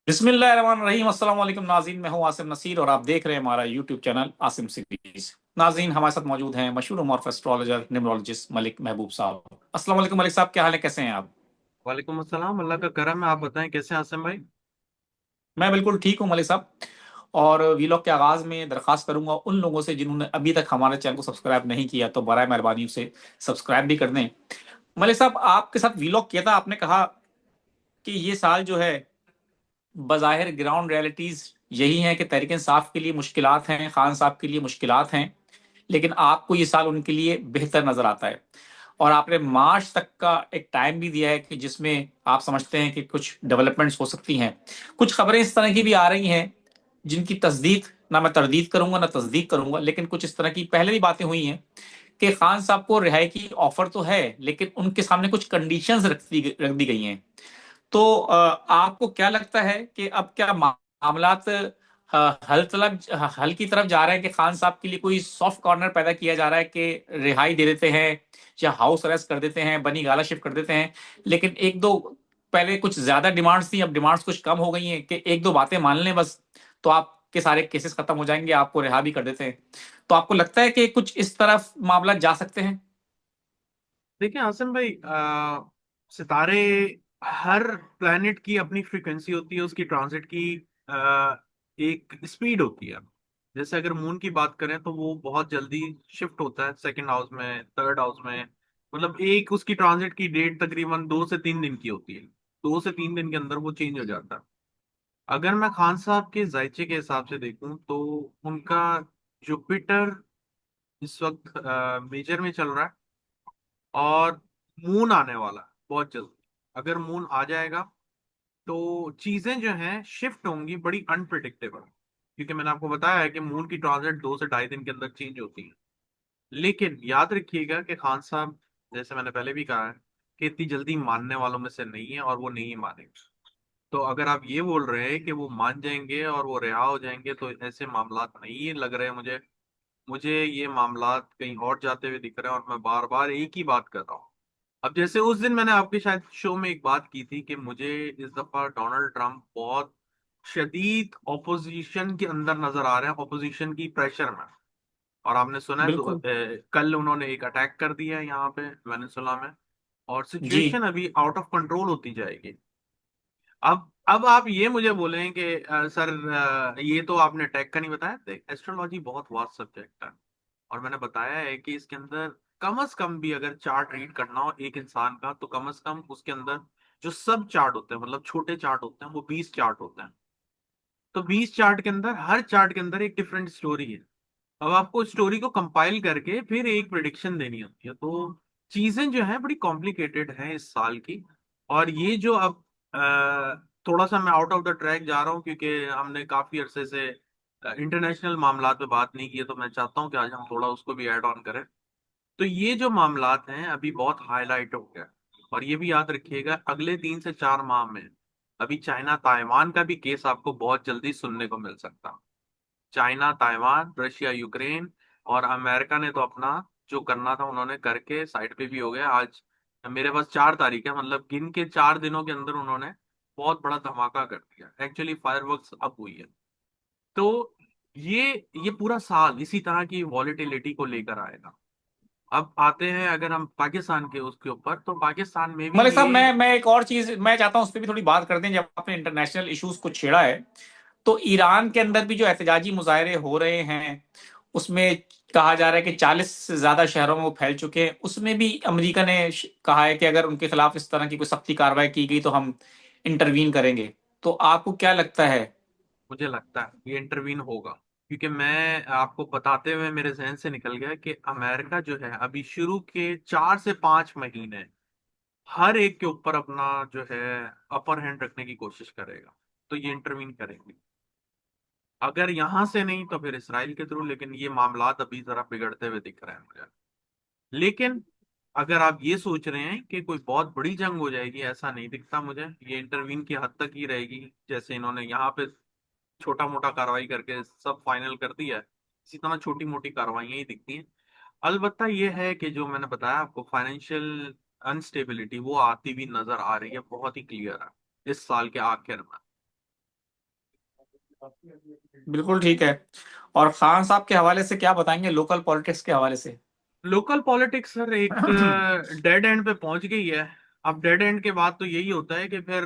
बिस्मिल्लाहिर्रहमानिर्रहीम। अस्सलाम वालेकुम नाज़रीन, मैं हूं आसिम नसीर और आप देख रहे हैं हमारा यूट्यूब चैनल आसिम सीरीज। नाज़रीन, हमारे साथ मौजूद हैं मशहूर मॉर्फ एस्ट्रोलॉजर न्यूमरोलॉजिस्ट मलिक महबूब साहब। अस्सलाम वालेकुम मलिक साहब, क्या हाल है, कैसे हैं आप? वालेकुम अस्सलाम। अल्लाह का करम है। आप बताएं कैसे हैं आसिम भाई। मैं बिल्कुल ठीक हूं मलिक साहब। और वीलॉग के आगाज में दरखास्त करूंगा उन लोगों से जिन्होंने अभी तक हमारे चैनल को सब्सक्राइब नहीं किया तो बराए मेहरबानी उसे सब्सक्राइब भी कर दें। मलिक साहब, आपके साथ वीलॉग किया था, आपने कहा कि ये साल जो है बज़ाहिर ग्राउंड रियलिटीज यही है कि तहरीक इंसाफ के लिए मुश्किलात हैं, खान साहब के लिए मुश्किलात हैं, लेकिन आपको ये साल उनके लिए बेहतर नजर आता है। और आपने मार्च तक का एक टाइम भी दिया है कि जिसमें आप समझते हैं कि कुछ डेवलपमेंट्स हो सकती हैं। कुछ खबरें इस तरह की भी आ रही हैं जिनकी तस्दीक ना मैं तरदीद करूंगा ना तस्दीक करूंगा, लेकिन कुछ इस तरह की पहले भी बातें हुई हैं कि खान साहब को रिहाई की ऑफर तो है, लेकिन उनके सामने कुछ कंडीशंस रख दी गई हैं। तो आपको क्या लगता है कि अब क्या मामलात हल की तरफ जा रहे हैं कि खान साहब के लिए कोई सॉफ्ट कॉर्नर पैदा किया जा रहा है कि रिहाई दे देते हैं या हाउस अरेस्ट कर देते हैं, बनी गाला शिफ्ट कर देते हैं, लेकिन एक दो पहले कुछ ज्यादा डिमांड्स थी, अब डिमांड्स कुछ कम हो गई हैं कि एक दो बातें मान लें बस तो आपके सारे केसेस खत्म हो जाएंगे, आपको रिहा भी कर देते हैं। तो आपको लगता है कि कुछ इस तरफ मामला जा सकते हैं? देखिए आसिम भाई, सितारे, हर प्लेनेट की अपनी फ्रीक्वेंसी होती है, उसकी ट्रांजिट की एक स्पीड होती है। जैसे अगर मून की बात करें तो वो बहुत जल्दी शिफ्ट होता है, सेकंड हाउस में, थर्ड हाउस में। मतलब एक उसकी ट्रांजिट की डेट तकरीबन 2 से 3 दिन की होती है। 2 से 3 दिन के अंदर वो चेंज हो जाता है। अगर मैं खान साहब के जायचे के हिसाब से देखूं तो उनका जुपिटर इस वक्त मेजर में चल रहा है, और मून आने वाला है बहुत जल्दी। अगर मून आ जाएगा तो चीजें जो हैं शिफ्ट होंगी, बड़ी अनप्रिडिक्टेबल। क्योंकि मैंने आपको बताया है कि मून की ट्रांजिट 2 से ढाई दिन के अंदर चेंज होती है। लेकिन याद रखिएगा कि खान साहब, जैसे मैंने पहले भी कहा है, कि इतनी जल्दी मानने वालों में से नहीं है और वो नहीं मानेंगे। तो अगर आप ये बोल रहे हैं कि वो मान जाएंगे और वो रिहा हो जाएंगे, तो ऐसे मामलात नहीं लग रहे हैं मुझे। मुझे ये मामलात कहीं और जाते हुए दिख रहे हैं, और मैं बार बार एक ही बात कर रहा हूँ। अब जैसे उस दिन मैंने आपके शायद शो में एक बात की थी कि मुझे इस दफा डोनाल्ड ट्रंप बहुत शदीद ऑपोजिशन के अंदर नजर आ रहे हैं, ऑपोजिशन की प्रेशर में। और आपने सुना है बिल्कुल। कल उन्होंने एक अटैक कर दिया है यहाँ पे वेनेजुला में। और जी। सिचुएशन अभी आउट ऑफ कंट्रोल होती जाएगी। अब आप ये मुझे बोलें कि सर, ये तो आपने अटैक का नहीं बताया। एस्ट्रोलॉजी बहुत वास्ट सब्जेक्ट है, और मैंने बताया है कि इसके अंदर कम से कम भी अगर चार्ट रीड करना हो एक इंसान का, तो कम से कम उसके अंदर जो सब चार्ट होते हैं, मतलब छोटे चार्ट होते हैं, वो 20 चार्ट होते हैं। तो 20 चार्ट के अंदर, हर चार्ट के अंदर एक डिफरेंट स्टोरी है। अब आपको स्टोरी को कंपाइल करके फिर एक प्रिडिक्शन देनी होती है। तो चीजें जो है बड़ी कॉम्प्लिकेटेड हैं इस साल की। और ये जो अब थोड़ा सा मैं आउट ऑफ द ट्रैक जा रहा हूँ, क्योंकि हमने काफी अरसे से इंटरनेशनल मामलात पे बात नहीं की है, तो मैं चाहता हूँ कि आज हम थोड़ा उसको भी ऐड ऑन करें। तो ये जो मामलात हैं अभी बहुत हाईलाइट हो गया। और ये भी याद रखिएगा, अगले 3 से 4 माह में अभी चाइना ताइवान का भी केस आपको बहुत जल्दी सुनने को मिल सकता है। चाइना ताइवान, रशिया यूक्रेन, और अमेरिका ने तो अपना जो करना था उन्होंने करके साइड पे भी हो गया। आज मेरे पास 4 तारीख है, मतलब गिन के 4 दिनों के अंदर उन्होंने बहुत बड़ा धमाका कर दिया। एक्चुअली फायरवर्क्स अब हुई है। तो ये ये पूरा साल इसी तरह की वॉलेटिलिटी को लेकर आएगा। अब आते हैं अगर हम पाकिस्तान के उसके ऊपर, तो पाकिस्तान में भी मलिक साहब, ये। मैं एक और चीज मैं चाहता हूं उस पर भी थोड़ी बात करते हैं। जब आपने इंटरनेशनल इश्यूज को छेड़ा है तो ईरान के अंदर भी जो एहतजाजी मुजाहरे हो रहे हैं उसमें कहा जा रहा है कि 40 से ज्यादा शहरों में वो फैल चुके हैं। उसमें भी अमेरिका ने कहा है कि अगर उनके खिलाफ इस तरह की कोई सख्ती कार्रवाई की गई तो हम इंटरवीन करेंगे। तो आपको क्या लगता है? मुझे लगता है ये इंटरवीन होगा, क्योंकि मैं आपको बताते हुए मेरे जहन से निकल गया कि अमेरिका जो है अभी शुरू के 4 से 5 महीने हर एक के ऊपर अपना जो है अपर हैंड रखने की कोशिश करेगा। तो ये इंटरवीन करेंगे, अगर यहां से नहीं तो फिर इसराइल के थ्रू। लेकिन ये मामलात अभी जरा बिगड़ते हुए दिख रहे हैं मुझे। लेकिन अगर आप ये सोच रहे हैं कि कोई बहुत बड़ी जंग हो जाएगी, ऐसा नहीं दिखता मुझे। ये इंटरवीन की हद तक ही रहेगी। जैसे इन्होंने यहाँ पे छोटा मोटा कार्रवाई करके सब फाइनल कर दिया है, इसी तरह छोटी मोटी कार्रवाइयां ही दिखती हैं। अलबत्ता ये है कि जो मैंने बताया आपको, फाइनेंशियल अनस्टेबिलिटी वो आती भी नजर आ रही है, बहुत ही क्लियर है इस साल के आखिर में। बिल्कुल ठीक है। और खान साहब के हवाले से क्या बताएंगे लोकल पॉलिटिक्स के हवाले से? लोकल पॉलिटिक्स सर एक डेड एंड पे पहुंच गई है। अब डेड एंड के बाद तो यही होता है कि फिर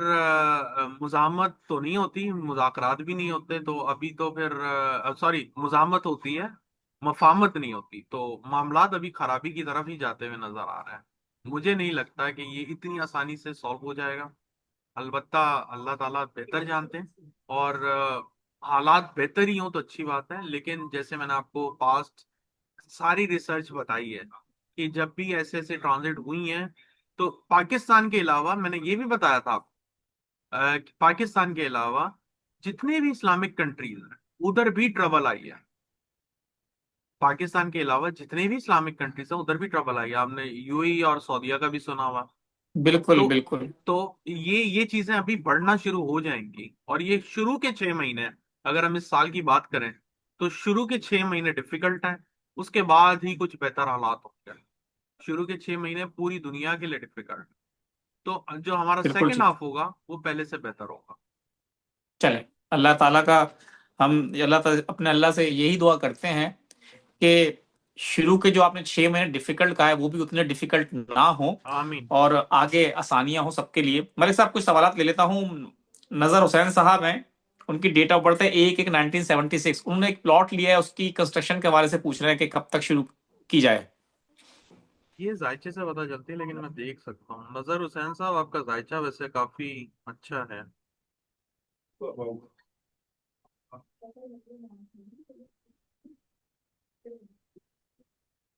मुज़ाहमत तो नहीं होती, मुज़ाकरात भी नहीं होते, तो अभी तो फिर सॉरी, मुज़ाहमत होती है, मफाहमत नहीं होती, तो मामलात अभी खराबी की तरफ ही जाते हुए नजर आ रहे हैं। मुझे नहीं लगता कि ये इतनी आसानी से सॉल्व हो जाएगा। अलबत्ता अल्लाह ताला बेहतर जानते हैं। और हालात बेहतर ही हो तो अच्छी बात है, लेकिन जैसे मैंने आपको पास्ट सारी रिसर्च बताई है कि जब भी ऐसे ऐसे ट्रांजिट हुई हैं, तो पाकिस्तान के अलावा मैंने ये भी बताया था कि पाकिस्तान के अलावा जितने भी इस्लामिक कंट्रीज हैं उधर भी ट्रबल आई है। पाकिस्तान के अलावा जितने भी इस्लामिक कंट्रीज हैं उधर भी ट्रबल आई है। आपने यूएई और सऊदीया का भी सुना हुआ। बिल्कुल तो बिल्कुल। तो ये चीजें अभी बढ़ना शुरू हो जाएंगी, और ये शुरू के 6 महीने, अगर हम इस साल की बात करें तो शुरू के 6 महीने डिफिकल्ट हैं। उसके बाद ही कुछ बेहतर हालात होंगे। शुरू के 6 महीने पूरी दुनिया के लिए डिफिकल्ट। तो जो हमारा बिल्कुल सेकेंड ठीक। हाफ होगा वो पहले से बेहतर होगा। चले, अल्लाह ताला का, हम अपने अल्लाह से यही दुआ करते हैं कि शुरू के जो आपने 6 महीने डिफिकल्ट कहा है वो भी उतने डिफिकल्ट ना हो, आमीन। और आगे आसानियां हो सबके लिए। मलिक साहब कुछ सवालात ले लेता हूँ। नजर हुसैन साहब हैं, उनकी डेट ऑफ बर्थ है 1/1/1976। उन्होंने एक प्लॉट लिया है, उसकी कंस्ट्रक्शन के बारे से पूछ रहे हैं कि कब तक शुरू की जाए। ये जायचे से पता चलती है, लेकिन मैं देख सकता हूँ। नजर हुसैन साहब, आपका जायचा वैसे काफी अच्छा है।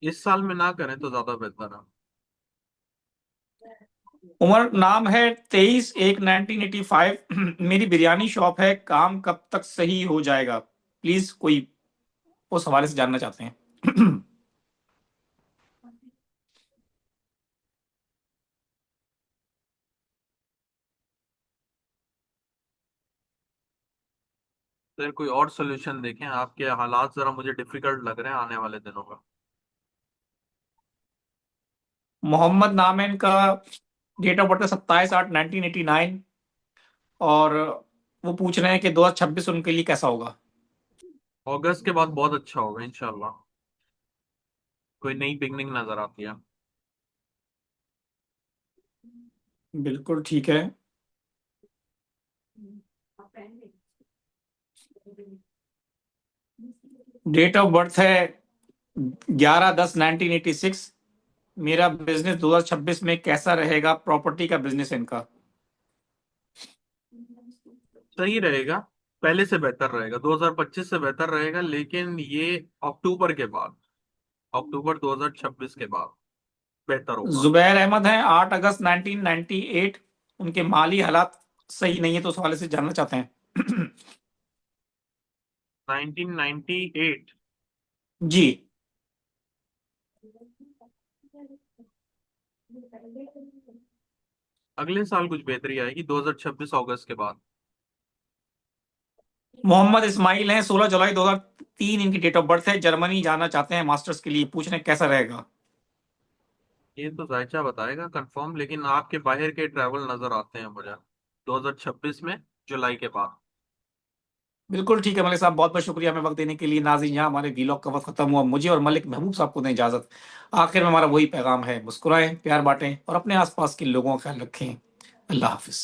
इस साल में ना करें तो ज्यादा बेहतर है। उमर नाम है 23/1/1985। मेरी बिरयानी शॉप है, काम कब तक सही हो जाएगा? प्लीज कोई उस हवाले से जानना चाहते हैं। फिर कोई और सोल्यूशन देखें, आपके हालात जरा मुझे डिफिकल्ट लग रहे हैं आने वाले दिनों का। मोहम्मद नाम है इनका, डेट ऑफ बर्थ है 27/8/1989। और वो पूछ रहे हैं कि 2026 उनके लिए कैसा होगा। अगस्त के बाद बहुत अच्छा होगा इंशाल्लाह। कोई नई बिगनिंग नजर आती है। बिल्कुल ठीक है। डेट ऑफ बर्थ है 11/10/1986। मेरा बिजनेस 2026 में कैसा रहेगा, प्रॉपर्टी का बिजनेस इनका। सही रहेगा, पहले से बेहतर रहेगा, 2025 से बेहतर रहेगा, लेकिन ये अक्टूबर के बाद, अक्टूबर 2026 के बाद बेहतर होगा। जुबैर अहमद हैं, 8 अगस्त 1998। उनके माली हालात सही नहीं है, तो उस हवाले से जानना चाहते हैं। 1998। जी। अगले साल कुछ बेहतरी आएगी 2026 अगस्त के बाद। मोहम्मद इस्माइल हैं, 16 जुलाई 2003 इनकी डेट ऑफ बर्थ है। जर्मनी जाना चाहते हैं मास्टर्स के लिए, पूछ रहे हैं कैसा रहेगा। ये तो जायचा बताएगा कंफर्म, लेकिन आपके बाहर के ट्रैवल नजर आते हैं मुझे 2026 में, जुलाई के बाद। बिल्कुल ठीक है मलिक साहब, बहुत बहुत शुक्रिया हमें वक्त देने के लिए। नाज़रीन, यहाँ हमारे वीलॉग का वक्त खत्म हुआ। मुझे और मलिक महबूब साहब को दें इजाजत। आखिर में हमारा वही पैगाम है, मुस्कुराएं, प्यार बांटें और अपने आसपास के लोगों का ख्याल रखें। अल्लाह हाफिज।